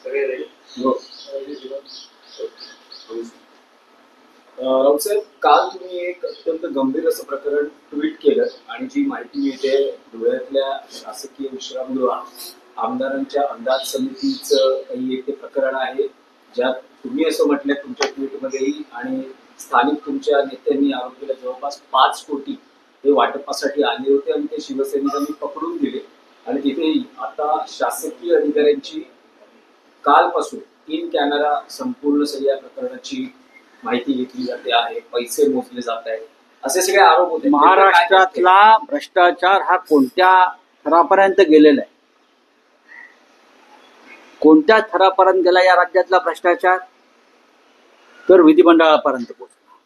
हो. राऊत साहेब, काल तुम्ही एक अत्यंत गंभीर असं प्रकरण ट्विट केलं आणि जी माहिती मिळते धुळ्यातल्या शासकीय विश्रामगृहात आमदारांच्या अंदाज समितीचं काही एक ते प्रकरण आहे, ज्यात तुम्ही असं म्हटलं तुमच्या ट्विटमध्येही आणि स्थानिक तुमच्या नेत्यांनी आरोप केला जवळपास 5 कोटी हे वाटपासाठी आले होते आणि ते शिवसैनिकांनी पकडून दिले आणि तिथेही आता शासकीय अधिकाऱ्यांची कालपासून इन कॅमेरा संपूर्ण सगळ्या प्रकरणाची माहिती घेतली जाते आहे, पैसे मोजले जात आहेत, असे सगळे आरोप होते. महाराष्ट्रातला भ्रष्टाचार हा कोणत्या थरापर्यंत गेलेला आहे? कोणत्या थरापर्यंत गेला या राज्यातला भ्रष्टाचार? तर विधिमंडळापर्यंत पोहोचला.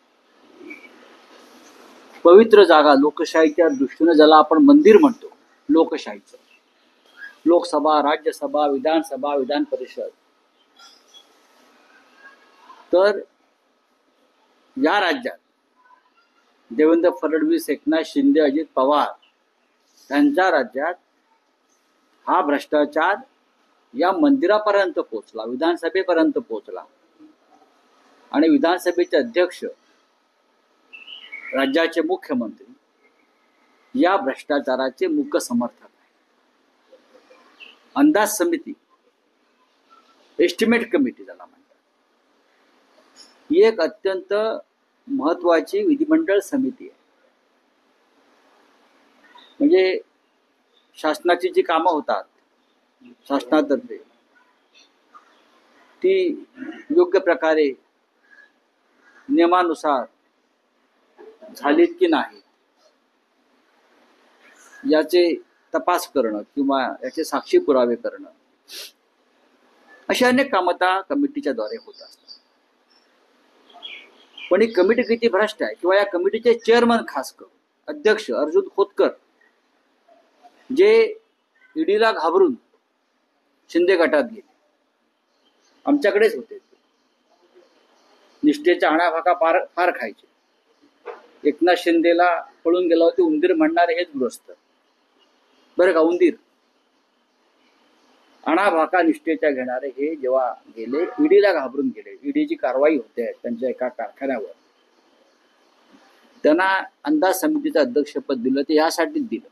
पवित्र जागा लोकशाहीच्या दृष्टीने ज्याला आपण मंदिर म्हणतो, लोकशाहीचं, लोकसभा, राज्यसभा, विधानसभा, विधान परिषद, तर या राज्यात देवेंद्र फडणवीस, एकनाथ शिंदे, अजित पवार यांच्या राज्यात हा भ्रष्टाचार या मंदिरापर्यंत पोहोचला, विधानसभेपर्यंत पोहोचला आणि विधानसभेचे अध्यक्ष, राज्याचे मुख्यमंत्री या भ्रष्टाचाराचे मुख्य समर्थक आहे. अंदाज समिती, एस्टिमेट कमिटी ज्याला म्हणतात, ही एक अत्यंत महत्वाची विधिमंडळ समिती आहे. म्हणजे शासनाची जी कामं होतात शासनातर्फे ती योग्य प्रकारे नियमानुसार झालीत की नाही याचे तपास करणं किंवा याचे साक्षी पुरावे करणं, अशा अनेक कामं त्या कमिटीच्या द्वारे होत असतात. पण ही कमिटी किती भ्रष्ट आहे किंवा या कमिटीचे चेअरमन, खास करून अध्यक्ष अर्जुन खोतकर, जे ईडीला घाबरून शिंदे गटात गेले, आमच्याकडेच होते, निष्ठेच्या आणाभाका फार खायचे. एकनाथ शिंदेला पळून गेला होते उंदीर म्हणणारे हेच गृहस्थ, बरं का, उंदीर आणाभाका निष्ठेच्या घेणारे हे जेव्हा गेले, ईडीला घाबरून गेले, ईडीची कारवाई होते त्यांच्या एका कारखान्यावर, त्यांना अंदाज समितीचं अध्यक्षपद दिलं. ते यासाठीच दिलं,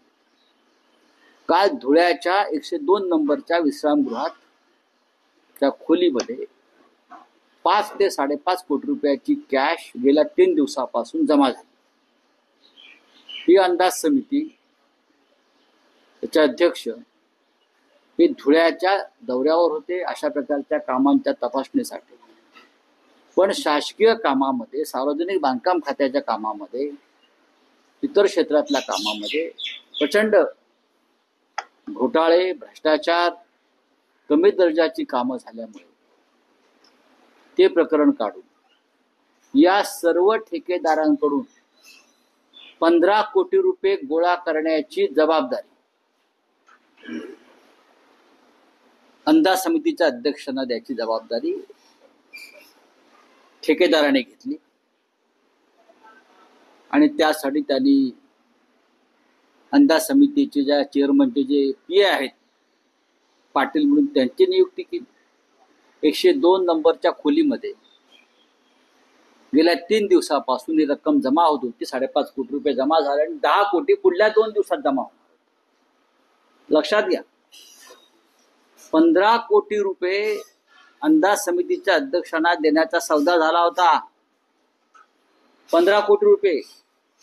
काल धुळ्याच्या 102 नंबरच्या विश्रामगृहात त्या खोलीमध्ये 5 ते 5.5 कोटी रुपयाची कॅश गेल्या 3 दिवसापासून जमा झाली. ही अंदाज समिती, त्याचे अध्यक्ष हे धुळ्याच्या दौऱ्यावर होते अशा प्रकारच्या कामांच्या तपासणीसाठी. पण शासकीय कामामध्ये, सार्वजनिक बांधकाम खात्याच्या कामामध्ये, इतर क्षेत्रातल्या कामामध्ये प्रचंड घोटाळे, भ्रष्टाचार, कमी दर्जाची कामं झाल्यामुळे ते प्रकरण काढून या सर्व ठेकेदारांकडून 15 कोटी रुपये गोळा करण्याची जबाबदारी अंदाज समितीच्या अध्यक्षांना द्यायची जबाबदारी ठेकेदाराने घेतली आणि त्यासाठी त्यांनी अंदाज समितीचे ज्या चेअरमनचे जे पीए आहेत पाटील म्हणून त्यांची नियुक्ती केली. 102 नंबरच्या खोलीमध्ये गेल्या 3 दिवसापासून ही रक्कम जमा होत होती. 5.5 कोटी रुपये जमा झाले आणि 10 कोटी पुढल्या 2 दिवसात जमा होणार. लक्षात घ्या, 15 कोटी रुपये अंदाज समितीच्या अध्यक्षांना देण्याचा सौदा झाला होता. 15 कोटी रुपये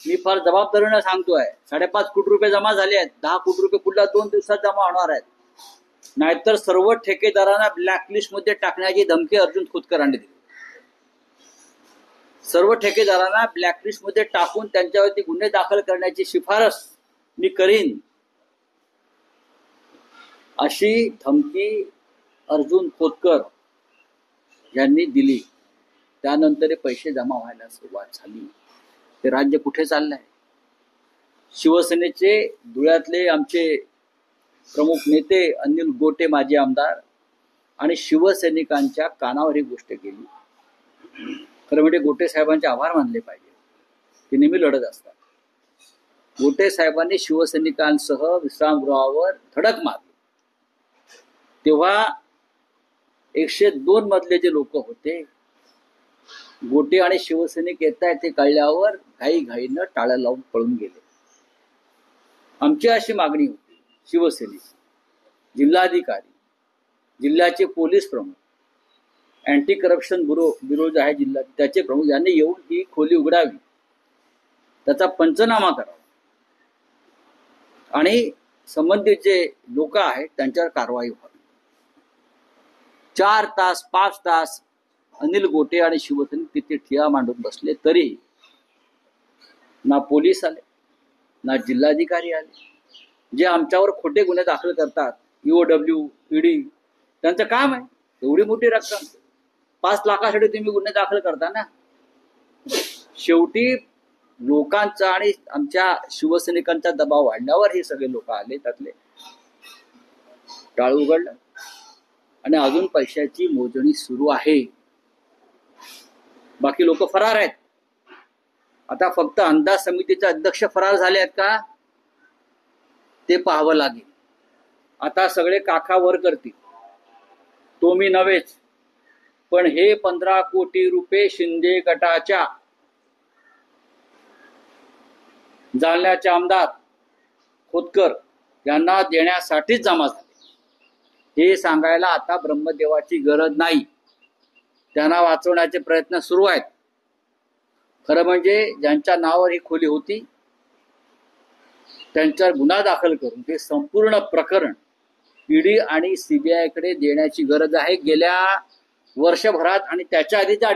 मी फार जबाबदारीने सांगतोय. 5.5 कोटी रुपये जमा झाले आहेत. 10 कोटी रुपये पुढल्या 2 दिवसात जमा होणार आहेत. नाहीतर सर्व ठेकेदारांना ब्लॅकलिस्ट मध्ये टाकण्याची धमकी अर्जुन खोतकरांनी दिली. सर्व ठेकेदारांना ब्लॅकलिस्ट मध्ये टाकून त्यांच्यावरती गुन्हे दाखल करण्याची शिफारस मी करीन अशी धमकी अर्जुन खोतकर यांनी दिली. त्यानंतर पैसे जमा व्हायला सुरुवात झाली. ते राज्य कुठे चाललंय? शिवसेनेचे धुळ्यातले आमचे प्रमुख नेते अनिल गोटे, माजी आमदार, आणि शिवसैनिकांच्या कानावर ही गोष्ट गेली. खरं म्हणजे गोटे साहेबांचे आभार मानले पाहिजे. ते नेहमी लढत असतात. गोटे साहेबांनी शिवसैनिकांसह विश्रामगृहावर धडक मारली. तेव्हा 102 मधले जे लोक होते, गोटे आणि शिवसैनिक येत आहेत ते कळल्यावर घाईघाईनं टाळ्या लावून पळून गेले. आमची अशी मागणी होती, शिवसैनिक, जिल्हाधिकारी, जिल्ह्याचे पोलीस प्रमुख, अँटी करप्शन ब्युरो जे आहे जिल्हा त्याचे प्रमुख यांनी येऊन ही खोली उघडावी, त्याचा पंचनामा करावा आणि संबंधित जे लोक आहेत त्यांच्यावर कारवाई व्हावी. 4 तास 5 तास अनिल गोटे आणि शिवसैनिक तिथे ठिया मांडून बसले, तरी ना पोलीस आले ना जिल्हाधिकारी आले. जे आमच्यावर खोटे गुन्हे दाखल करतात, EOW, ED, त्यांचं काम आहे. एवढी मोठी रक्कम 5 लाखासाठी तुम्ही गुन्हे दाखल करता ना. शेवटी लोकांचा आणि आमच्या शिवसैनिकांचा दबाव वाढल्यावर हे सगळे लोक आले, त्यातले टाळं उघडलं आणि अजून पैशाची मोजणी सुरू आहे. बाकी लोक फरार आहेत. आता फक्त अंदाज समितीचे अध्यक्ष फरार झाले आहेत का ते पाहावं लागेल. आता सगळे काखा वर करतील, तो मी नव्हेच, पण हे 15 कोटी रुपये शिंदे गटाच्या जालन्याचे आमदार खोतकर यांना देण्यासाठीच जमा झाले. हे सांगायला आता ब्रह्मदेवाची गरज नाही. त्यांना वाचवण्याचे प्रयत्न सुरू आहेत. खरं म्हणजे ज्यांच्या नावावर ही खोली होती त्यांच्यावर गुन्हा दाखल करून ते संपूर्ण प्रकरण ED आणि CBI कडे देण्याची गरज आहे. गेल्या वर्षभरात आणि त्याच्या आधीच्या